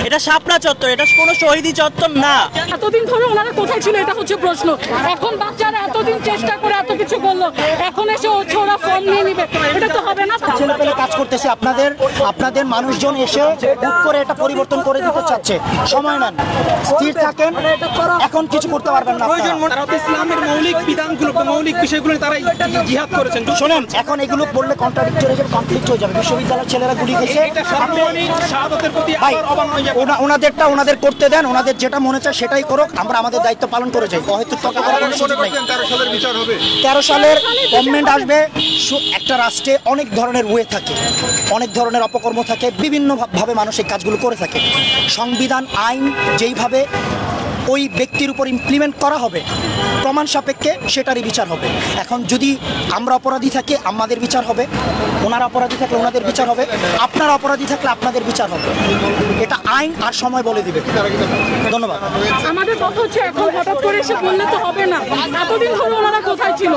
এটা শাপলা চত্বর, এটা কোনো শহীদি চত্বর না। এতদিন ধরে ওনারা কোথায় ছিল এটা হচ্ছে প্রশ্ন। এখন বাচ্চারা এতদিন চেষ্টা করে এত কিছু করলো, এখন এসে ওরা ফর্ম নিয়ে নিবে, এটা তো হবে না। ছেলেপেলে কাজ করতেছে, আপনাদের মানুষজন এসে হুট করে এটা পরিবর্তন করে দিতে চাচ্ছে। সময় নেন, স্থির থাকেন, এখন কিছু করতে পারবেন না। ইসলামের মৌলিক বিধানগুলো, মৌলিক বিষয়গুলো তারা জিহাদ করেছেন। শোনেন, এখন এগুলো বললে কন্ট্রাডিক্টরি হয়ে যাবে, কনফ্লিক্ট হয়ে যাবে। বিশ্ববিদ্যালয়ের ছেলেরা গুলি খেয়েছে, ওনাদেরটা ওনাদের করতে দেন, ওনাদের যেটা মনে চায় সেটাই করুক, আমরা আমাদের দায়িত্ব পালন করে যাই। হয়তো তর্ক করার কোনো সুযোগ নেই। 13 সালের গভর্নমেন্ট আসবে, একটা রাষ্ট্রে অনেক ধরনের ওয়ে থাকে, অনেক ধরনের অপকর্ম থাকে, বিভিন্নভাবে মানুষ এই কাজগুলো করে থাকে। সংবিধান আইন যেইভাবে ওই ব্যক্তির উপর ইমপ্লিমেন্ট করা হবে প্রমাণ সাপেক্ষে সেটারই বিচার হবে। এখন যদি আমরা অপরাধী থাকি আমাদের বিচার হবে, ওনারা অপরাধী থাকলে ওনাদের বিচার হবে, আপনারা অপরাধী থাকলে আপনাদের বিচার হবে। এটা আইন আর সময় বলে দিবে। ধন্যবাদ। আমাদের কথা হচ্ছে এখন হঠাৎ করে এসে বললে তো হবে না। এতদিন ধরে ওনারা কোথায় ছিল,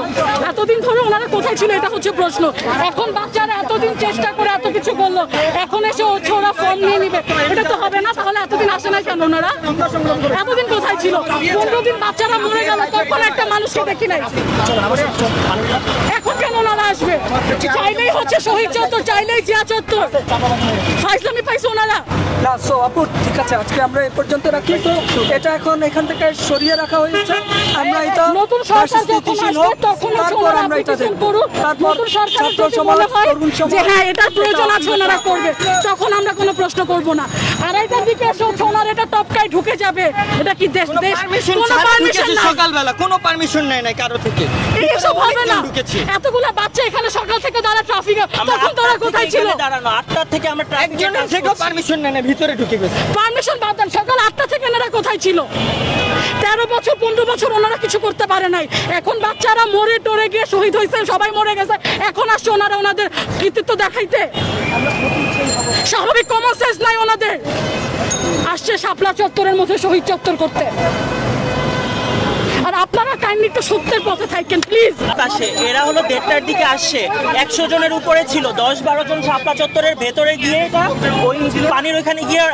এতদিন ধরে ওনারা কোথায় ছিল এটা হচ্ছে প্রশ্ন। এখন বাচ্চারা এতদিন চেষ্টা করে এত কিছু করলো, এখন এসে ওরা ফর্ম নিয়ে নিবে, এটা তো হবে না। তাহলে এতদিন আসে না কেন ওনারা? এতদিন কোথায় ছিল? 15 দিন বাচ্চারা মরে গেল, তখন একটা মানুষকে দেখি নাই। এখন কেন ওনারা আসবে? চাইলেই হচ্ছে শহীদ চত্বর, চাইলেই জিয়া চত্বর। ফাইজলামি পাইছে ওনারা না। সো আপু ঠিক আছে, আজকে আমরা এই পর্যন্ত রাখি। তো এটা এখন এখান থেকে সরিয়ে রাখা হয়েছে। আমরা এটা নতুন সরকার যখন আসবে তখন তারপর আমরা এটা দেখব। তারপর ছাত্র সমাজ, তরুণ সমাজ, যে হ্যাঁ এটার প্রয়োজন আছে ওনারা করবে, তখন আমরা কোনো প্রশ্ন করব না। আর এটার দিকে এসে ওনারা এটা টপকায় ঢুকে যাবে, এটা কি দেশ? কোনো পারমিশন নাই, সকালবেলা কোনো পারমিশন নেই নাই কারো থেকে। এইসব হবে না। এতগুলা বাচ্চা এখানে সকাল থেকে দাঁড়া ট্রাফিকে, তখন তোরা কোথায় ছিল? দাঁড়ানো 8টা থেকে আমরা একজনের থেকেও পারমিশন নেই নাই, ভিতরে ঢুকে গেছে। পারমিশন বাদ দেন, সকাল 8টা থেকে এনারা কোথায় ছিল? 13 বছর 15 বছর ওনারা কিছু করতে পারে নাই। এখন বাচ্চারা মরে টরে গিয়ে শহীদ হয়েছে, সবাই মরে গেছে, এখন আসছে ওনারা ওনাদের কৃতিত্ব দেখাইতে। স্বাভাবিক কমন সেন্স নাই ওনাদের। আসছে শাপলা চত্বরের মধ্যে শহীদ চত্বর করতে। আর আপনারা কাইন্ডলি একটু সত্যের পথে থাকেন প্লিজ। এরা হলো 1:30টার দিকে আসছে, 100 জনের উপরে ছিল, 10-12 জন শাপলা চত্বরের ভেতরে গিয়ে ওই পানির ওইখানে গিয়ে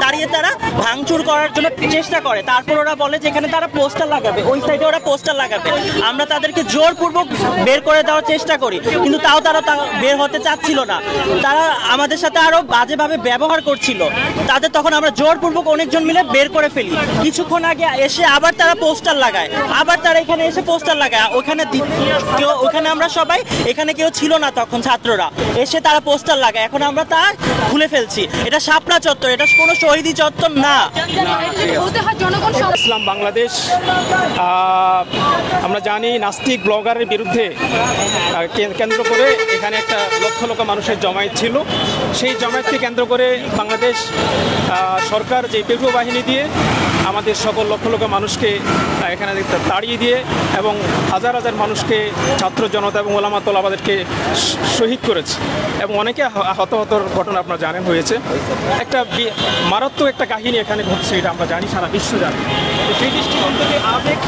দাঁড়িয়ে তারা ভাঙচুর করার জন্য চেষ্টা করে। তারপর ওরা বলে যে এখানে তারা পোস্টার লাগাবে, ওই সাইডে ওরা পোস্টার লাগাবে। আমরা তাদেরকে জোরপূর্বক বের করে দেওয়ার চেষ্টা করি, কিন্তু তাও তারা বের হতে চাচ্ছিল না। তারা আমাদের সাথে আরো বাজেভাবে ব্যবহার করছিল। তাদের তখন আমরা জোরপূর্বক অনেকজন মিলে বের করে ফেলি। কিছুক্ষণ আগে এসে আবার তারা পোস্টার লাগায়, আবার তারা এখানে এসে পোস্টার লাগায়। ওখানে আমরা সবাই, এখানে কেউ ছিল না তখন, ছাত্ররা এসে তারা পোস্টার লাগায়। এখন আমরা তা খুলে ফেলছি। এটা শাপলা চত্বর, এটা কোনো শহীদি চত্বর না। ইসলাম বাংলাদেশ, আমরা জানি নাস্তিক ব্লগারের বিরুদ্ধে কেন্দ্র করে এখানে একটা লক্ষ লক্ষ মানুষের জমায়েত ছিল। সেই জমায়েতকে কেন্দ্র করে বাংলাদেশ সরকার যে পেট্রো বাহিনী দিয়ে আমাদের সকল লক্ষ লক্ষ মানুষকে এখানে তাড়িয়ে দিয়ে এবং হাজার হাজার মানুষকে, ছাত্র জনতা এবং ওলামা তোলাবাদেরকে শহীদ করেছে এবং অনেকে হতাহতর ঘটনা আপনারা জানেন হয়েছে। একটা মারাত্মক একটা কাহিনী এখানে ঘটছে, এটা আমরা জানি, সারা বিশ্ব জানে। সেই দৃষ্টিকোণ থেকে আবেগ